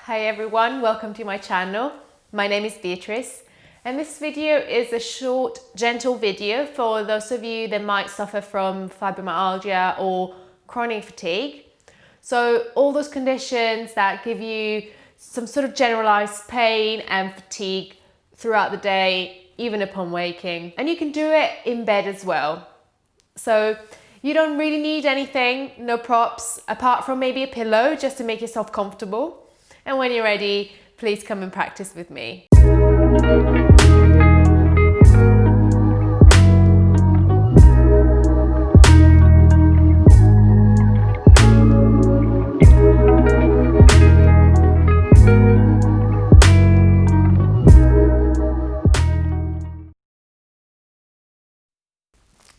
Hi everyone, welcome to my channel. My name is Beatrice and this video is a short, gentle video for those of you that might suffer from fibromyalgia or chronic fatigue. So all those conditions that give you some sort of generalized pain and fatigue throughout the day, even upon waking. And you can do it in bed as well. So you don't really need anything, no props, apart from maybe a pillow just to make yourself comfortable. And when you're ready, please come and practice with me.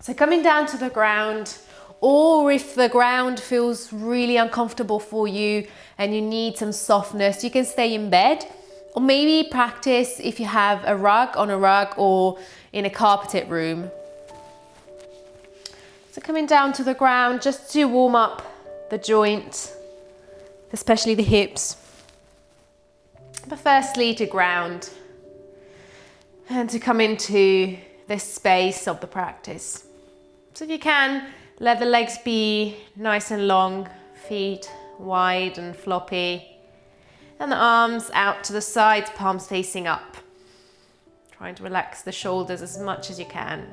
So coming down to the ground, or if the ground feels really uncomfortable for you and you need some softness, you can stay in bed or maybe practice if you have a rug or in a carpeted room. So coming down to the ground just to warm up the joint, especially the hips. But firstly to ground and to come into this space of the practice. So if you can, let the legs be nice and long, feet wide and floppy, and the arms out to the sides, palms facing up. Trying to relax the shoulders as much as you can.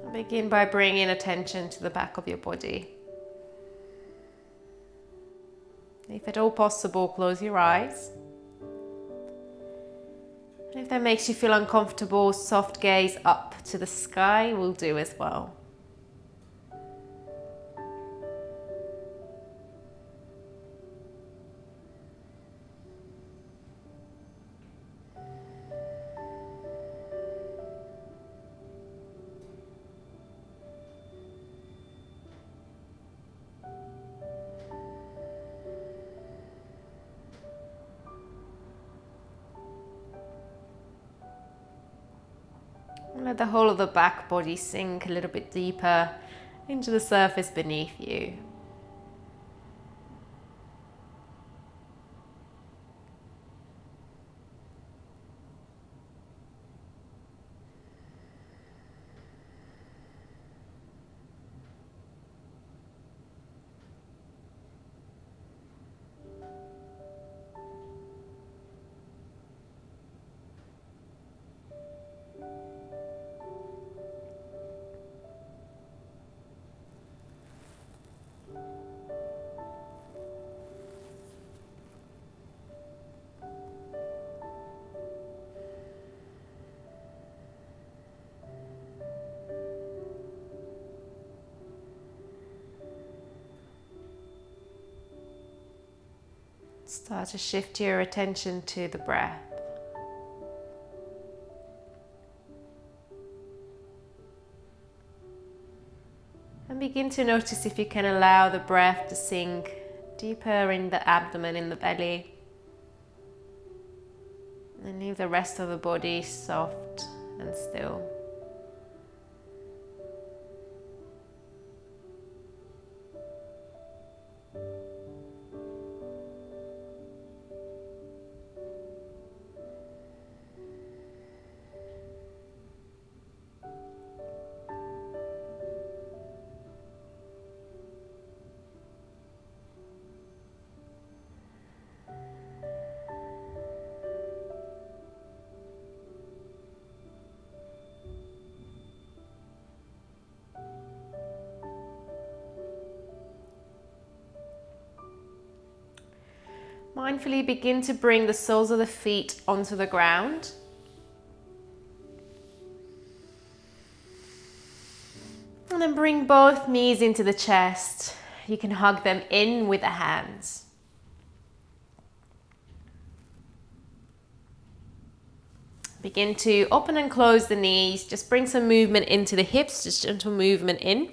And begin by bringing attention to the back of your body. If at all possible, close your eyes. And if that makes you feel uncomfortable, soft gaze up to the sky will do as well. Let the whole of the back body sink a little bit deeper into the surface beneath you. Start to shift your attention to the breath. And begin to notice if you can allow the breath to sink deeper in the abdomen, in the belly. And leave the rest of the body soft and still. Mindfully begin to bring the soles of the feet onto the ground. And then bring both knees into the chest. You can hug them in with the hands. Begin to open and close the knees. Just bring some movement into the hips, just gentle movement in.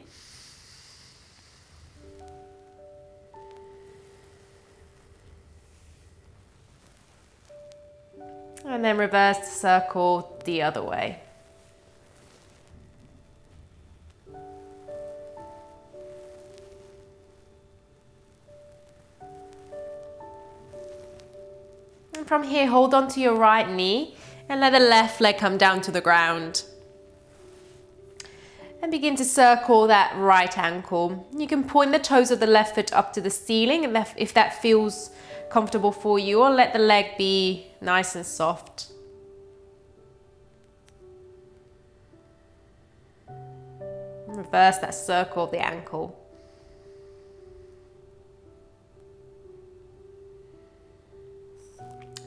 And then reverse the circle the other way. from here, hold on to your right knee and let the left leg come down to the ground. And begin to circle that right ankle. You can point the toes of the left foot up to the ceiling if that feels comfortable for you, or let the leg be nice and soft. Reverse that circle of the ankle.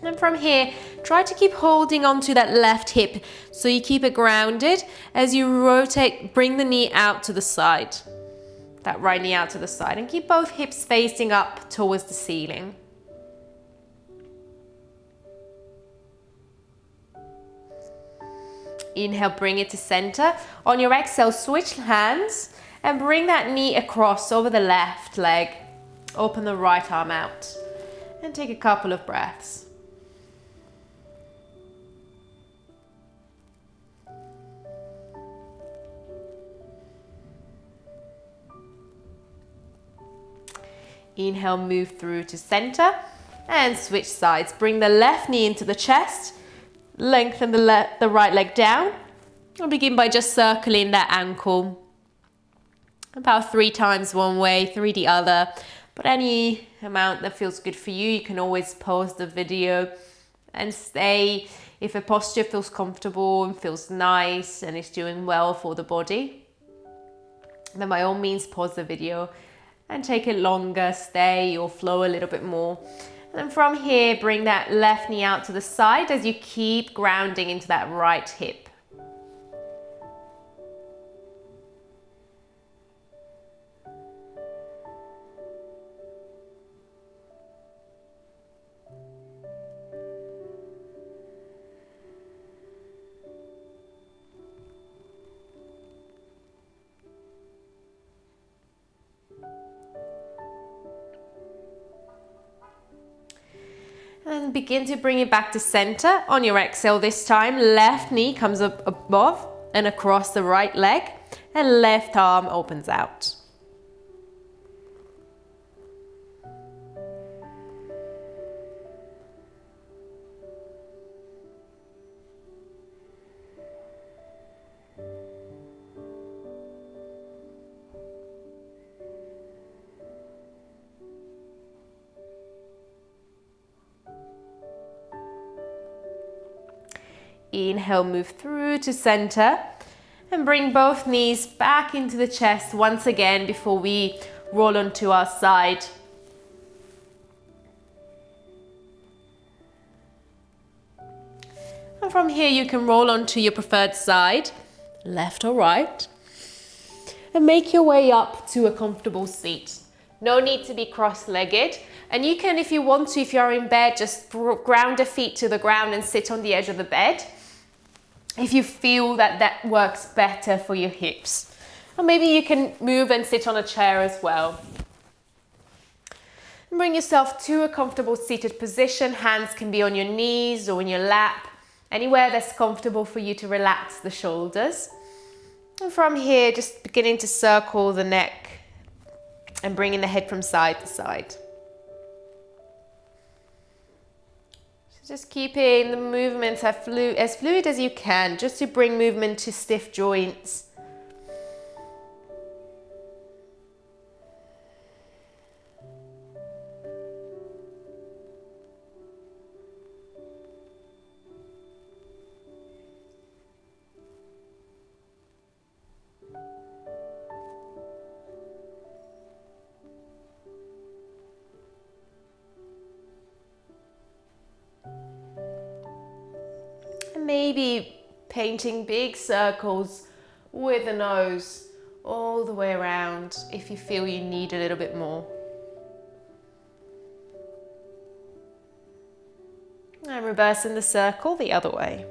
And from here, try to keep holding onto that left hip so you keep it grounded. As you rotate, bring the knee out to the side. That right knee out to the side, and keep both hips facing up towards the ceiling. Inhale, bring it to center. On your exhale, switch hands and bring that knee across over the left leg. Open the right arm out and take a couple of breaths. Inhale, move through to center and switch sides. Bring the left knee into the chest, lengthen the right leg down, and begin by just circling that ankle. About 3 times one way, 3 the other, but any amount that feels good for you. You can always pause the video and stay if a posture feels comfortable and feels nice and is doing well for the body. Then by all means pause the video and take it longer, stay or flow a little bit more. And then from here, bring that left knee out to the side as you keep grounding into that right hip. And begin to bring it back to center. On your exhale this time, left knee comes up above and across the right leg, and left arm opens out. Inhale, move through to center and bring both knees back into the chest once again before we roll onto our side. And from here you can roll onto your preferred side, left or right, and make your way up to a comfortable seat. No need to be cross-legged. And you can, if you want to, if you're in bed, just ground the feet to the ground and sit on the edge of the bed, if you feel that that works better for your hips. Or maybe you can move and sit on a chair as well. And bring yourself to a comfortable seated position. Hands can be on your knees or in your lap, anywhere that's comfortable for you to relax the shoulders. And from here, just beginning to circle the neck and bringing the head from side to side. Just keeping the movements as fluid as you can, just to bring movement to stiff joints. Maybe painting big circles with the nose all the way around if you feel you need a little bit more. And reversing the circle the other way.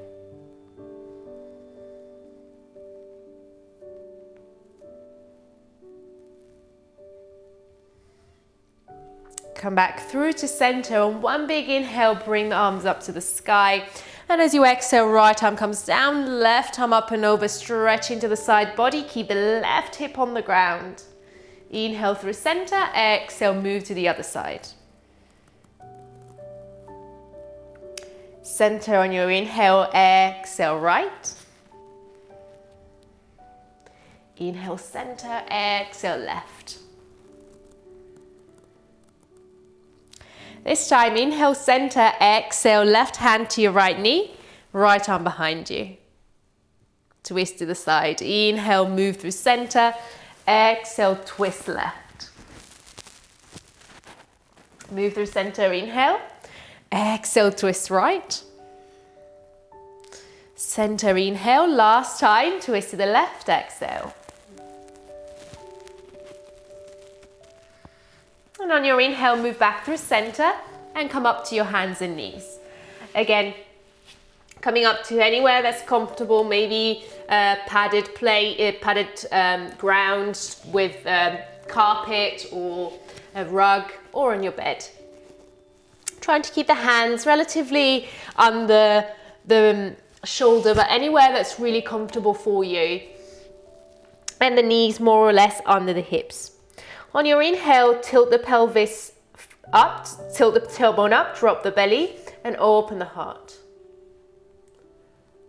Come back through to center. On one big inhale, bring the arms up to the sky. And as you exhale, right arm comes down, left arm up and over, stretching to the side body. Keep the left hip on the ground. Inhale through center, exhale, move to the other side. Center on your inhale, exhale right. Inhale center, exhale left. This time, inhale center, exhale left hand to your right knee, right arm behind you. Twist to the side. Inhale, move through center. Exhale, twist left. Move through center, inhale. Exhale, twist right. Center, inhale. Last time, twist to the left, exhale. And on your inhale, move back through center and come up to your hands and knees. Again, coming up to anywhere that's comfortable, maybe padded ground with carpet or a rug or on your bed. Trying to keep the hands relatively under the shoulder, but anywhere that's really comfortable for you. And the knees more or less under the hips. On your inhale, tilt the pelvis up, tilt the tailbone up, drop the belly, and open the heart.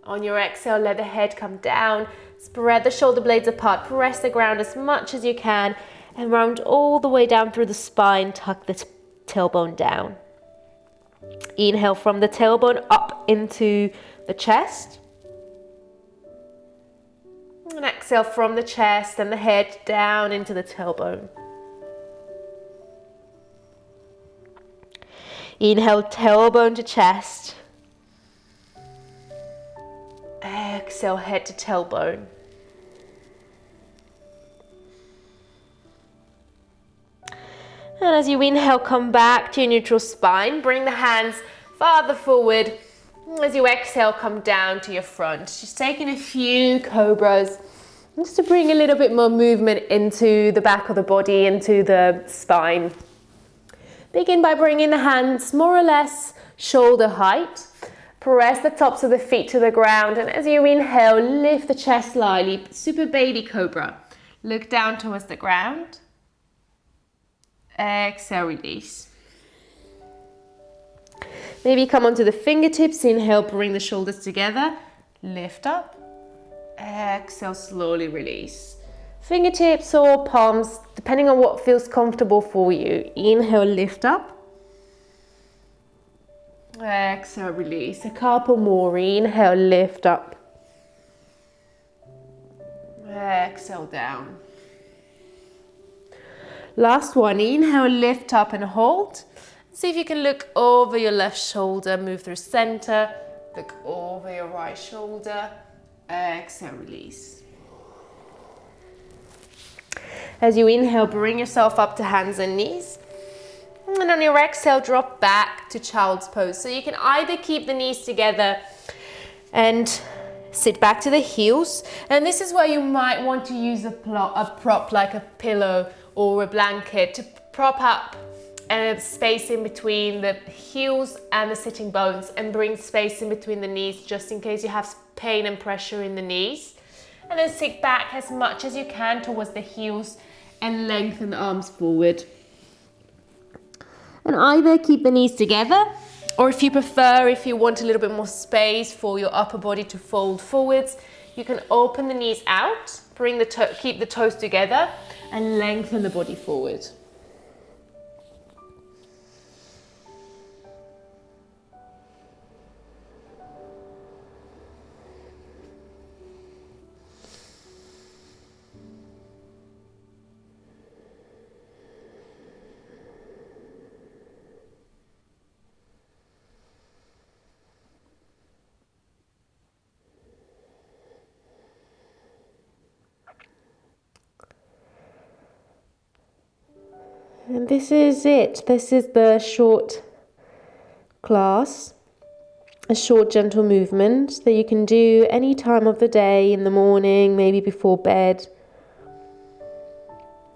On your exhale, let the head come down, spread the shoulder blades apart, press the ground as much as you can, and round all the way down through the spine, tuck the tailbone down. Inhale from the tailbone up into the chest. And exhale from the chest and the head down into the tailbone. Inhale, tailbone to chest. Exhale, head to tailbone. And as you inhale, come back to your neutral spine. Bring the hands farther forward. As you exhale, come down to your front. Just taking a few cobras, just to bring a little bit more movement into the back of the body, into the spine. Begin by bringing the hands more or less shoulder height. Press the tops of the feet to the ground, and as you inhale, lift the chest slightly, super baby cobra. Look down towards the ground. Exhale, release. Maybe come onto the fingertips. Inhale, bring the shoulders together. Lift up. Exhale, slowly release. Fingertips or palms, depending on what feels comfortable for you. Inhale, lift up. Exhale, release. A couple more. Inhale, lift up. Exhale, down. Last one. Inhale, lift up and hold. See if you can look over your left shoulder, move through center, look over your right shoulder. Exhale, release. As you inhale, bring yourself up to hands and knees. And on your exhale, drop back to child's pose. So you can either keep the knees together and sit back to the heels. And this is where you might want to use a prop like a pillow or a blanket to prop up space in between the heels and the sitting bones, and bring space in between the knees just in case you have pain and pressure in the knees. And then sit back as much as you can towards the heels and lengthen the arms forward. And either keep the knees together, or if you prefer, if you want a little bit more space for your upper body to fold forwards, you can open the knees out, keep the toes together, and lengthen the body forward. And this is it. This is the short class, a short gentle movement that you can do any time of the day, in the morning, maybe before bed.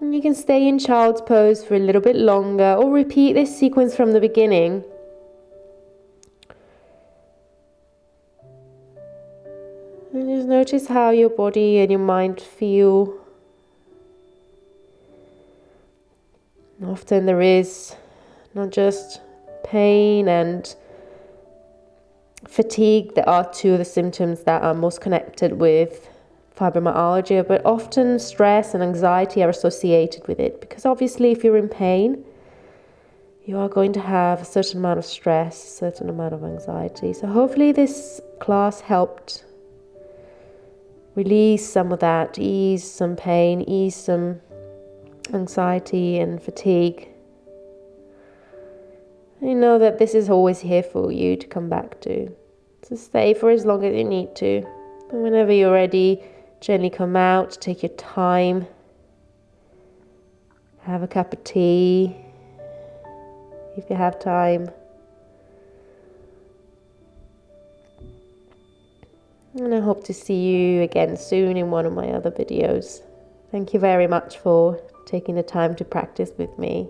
And you can stay in child's pose for a little bit longer, or repeat this sequence from the beginning. And just notice how your body and your mind feel. Often there is not just pain and fatigue, there are two of the symptoms that are most connected with fibromyalgia, but often stress and anxiety are associated with it, because obviously if you're in pain, you are going to have a certain amount of stress, a certain amount of anxiety. So hopefully this class helped release some of that, ease some pain, ease some anxiety and fatigue. You know that this is always here for you to come back to. So stay for as long as you need to. And whenever you're ready, gently come out, take your time. Have a cup of tea, if you have time. And I hope to see you again soon in one of my other videos. Thank you very much for taking the time to practice with me.